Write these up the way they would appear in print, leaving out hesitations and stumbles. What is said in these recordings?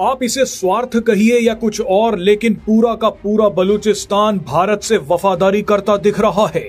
आप इसे स्वार्थ कहिए या कुछ और, लेकिन पूरा का पूरा बलूचिस्तान भारत से वफादारी करता दिख रहा है।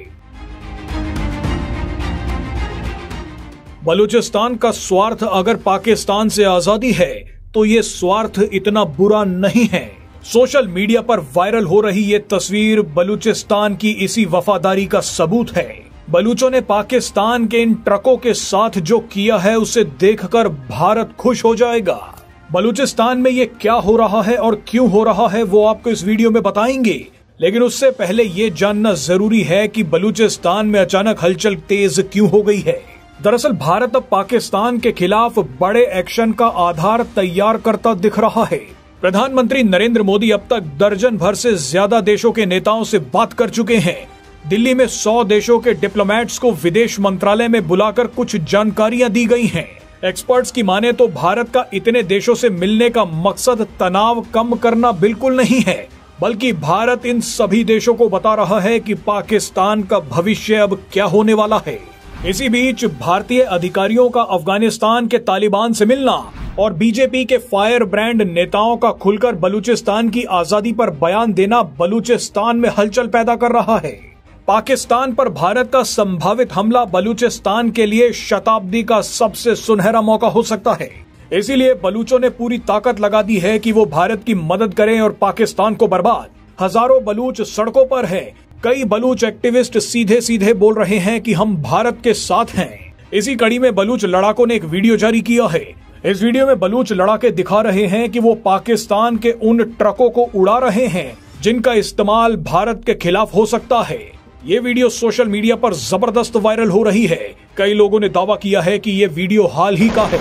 बलूचिस्तान का स्वार्थ अगर पाकिस्तान से आजादी है तो ये स्वार्थ इतना बुरा नहीं है। सोशल मीडिया पर वायरल हो रही ये तस्वीर बलूचिस्तान की इसी वफादारी का सबूत है। बलूचों ने पाकिस्तान के इन ट्रकों के साथ जो किया है उसे देखकर भारत खुश हो जाएगा। बलूचिस्तान में ये क्या हो रहा है और क्यों हो रहा है वो आपको इस वीडियो में बताएंगे, लेकिन उससे पहले ये जानना जरूरी है कि बलूचिस्तान में अचानक हलचल तेज क्यों हो गई है। दरअसल भारत अब पाकिस्तान के खिलाफ बड़े एक्शन का आधार तैयार करता दिख रहा है। प्रधानमंत्री नरेंद्र मोदी अब तक दर्जन भर से ज्यादा देशों के नेताओं से बात कर चुके हैं। दिल्ली में 100 देशों के डिप्लोमेट्स को विदेश मंत्रालय में बुलाकर कुछ जानकारियां दी गई हैं। एक्सपर्ट्स की माने तो भारत का इतने देशों से मिलने का मकसद तनाव कम करना बिल्कुल नहीं है, बल्कि भारत इन सभी देशों को बता रहा है कि पाकिस्तान का भविष्य अब क्या होने वाला है। इसी बीच भारतीय अधिकारियों का अफगानिस्तान के तालिबान से मिलना और बीजेपी के फायर ब्रांड नेताओं का खुलकर बलूचिस्तान की आजादी पर बयान देना बलूचिस्तान में हलचल पैदा कर रहा है। पाकिस्तान पर भारत का संभावित हमला बलूचिस्तान के लिए शताब्दी का सबसे सुनहरा मौका हो सकता है। इसीलिए बलूचों ने पूरी ताकत लगा दी है कि वो भारत की मदद करें और पाकिस्तान को बर्बाद। हजारों बलूच सड़कों पर हैं। कई बलूच एक्टिविस्ट सीधे सीधे बोल रहे हैं कि हम भारत के साथ हैं। इसी कड़ी में बलूच लड़ाकों ने एक वीडियो जारी किया है। इस वीडियो में बलूच लड़ाके दिखा रहे हैं कि वो पाकिस्तान के उन ट्रकों को उड़ा रहे हैं जिनका इस्तेमाल भारत के खिलाफ हो सकता है। ये वीडियो सोशल मीडिया पर जबरदस्त वायरल हो रही है। कई लोगों ने दावा किया है कि ये वीडियो हाल ही का है।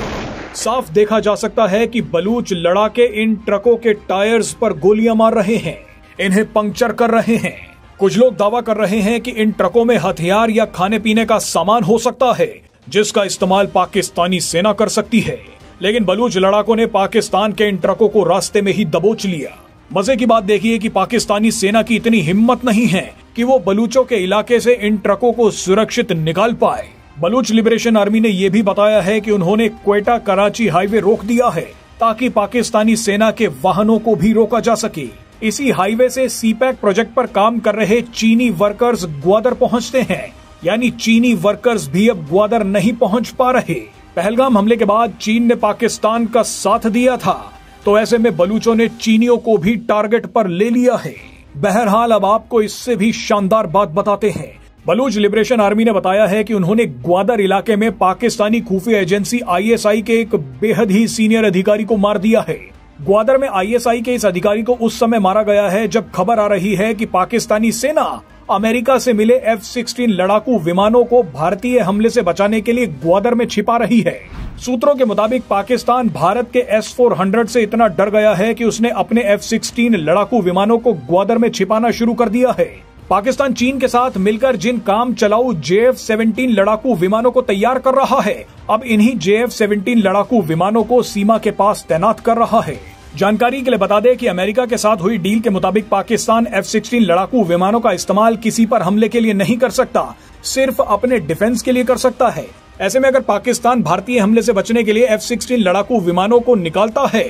साफ देखा जा सकता है कि बलूच लड़ाके इन ट्रकों के टायर्स पर गोलियां मार रहे हैं, इन्हें पंक्चर कर रहे हैं। कुछ लोग दावा कर रहे हैं कि इन ट्रकों में हथियार या खाने पीने का सामान हो सकता है जिसका इस्तेमाल पाकिस्तानी सेना कर सकती है, लेकिन बलूच लड़ाकों ने पाकिस्तान के इन ट्रकों को रास्ते में ही दबोच लिया। मजे की बात देखिए कि पाकिस्तानी सेना की इतनी हिम्मत नहीं है कि वो बलूचों के इलाके से इन ट्रकों को सुरक्षित निकाल पाए। बलूच लिबरेशन आर्मी ने यह भी बताया है कि उन्होंने क्वेटा कराची हाईवे रोक दिया है ताकि पाकिस्तानी सेना के वाहनों को भी रोका जा सके। इसी हाईवे से सीपैक प्रोजेक्ट पर काम कर रहे चीनी वर्कर्स ग्वादर पहुंचते हैं, यानी चीनी वर्कर्स भी अब ग्वादर नहीं पहुंच पा रहे। पहलगाम हमले के बाद चीन ने पाकिस्तान का साथ दिया था, तो ऐसे में बलूचों ने चीनियों को भी टारगेट पर ले लिया है। बहरहाल अब आपको इससे भी शानदार बात बताते हैं। बलूच लिबरेशन आर्मी ने बताया है कि उन्होंने ग्वादर इलाके में पाकिस्तानी खुफिया एजेंसी ISI के एक बेहद ही सीनियर अधिकारी को मार दिया है। ग्वादर में ISI के इस अधिकारी को उस समय मारा गया है जब खबर आ रही है कि पाकिस्तानी सेना अमेरिका से मिले F-16 लड़ाकू विमानों को भारतीय हमले से बचाने के लिए ग्वादर में छिपा रही है। सूत्रों के मुताबिक पाकिस्तान भारत के S-400 से इतना डर गया है कि उसने अपने F-16 लड़ाकू विमानों को ग्वादर में छिपाना शुरू कर दिया है। पाकिस्तान चीन के साथ मिलकर जिन काम चलाऊ JF-17 लड़ाकू विमानों को तैयार कर रहा है, अब इन्हीं JF-17 लड़ाकू विमानों को सीमा के पास तैनात कर रहा है। जानकारी के लिए बता दें कि अमेरिका के साथ हुई डील के मुताबिक पाकिस्तान F-16 लड़ाकू विमानों का इस्तेमाल किसी पर हमले के लिए नहीं कर सकता, सिर्फ अपने डिफेंस के लिए कर सकता है। ऐसे में अगर पाकिस्तान भारतीय हमले से बचने के लिए F-16 लड़ाकू विमानों को निकालता है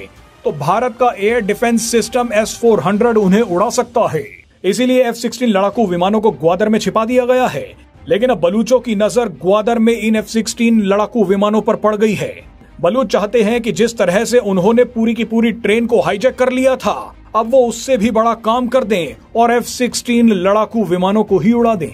तो भारत का एयर डिफेंस सिस्टम S-400 उन्हें उड़ा सकता है। इसीलिए F-16 लड़ाकू विमानों को ग्वादर में छिपा दिया गया है। लेकिन अब बलूचों की नजर ग्वादर में इन F-16 लड़ाकू विमानों पर पड़ गई है। बलूच चाहते हैं कि जिस तरह से उन्होंने पूरी की पूरी ट्रेन को हाईजैक कर लिया था, अब वो उससे भी बड़ा काम कर दें और F-16 लड़ाकू विमानों को ही उड़ा दें।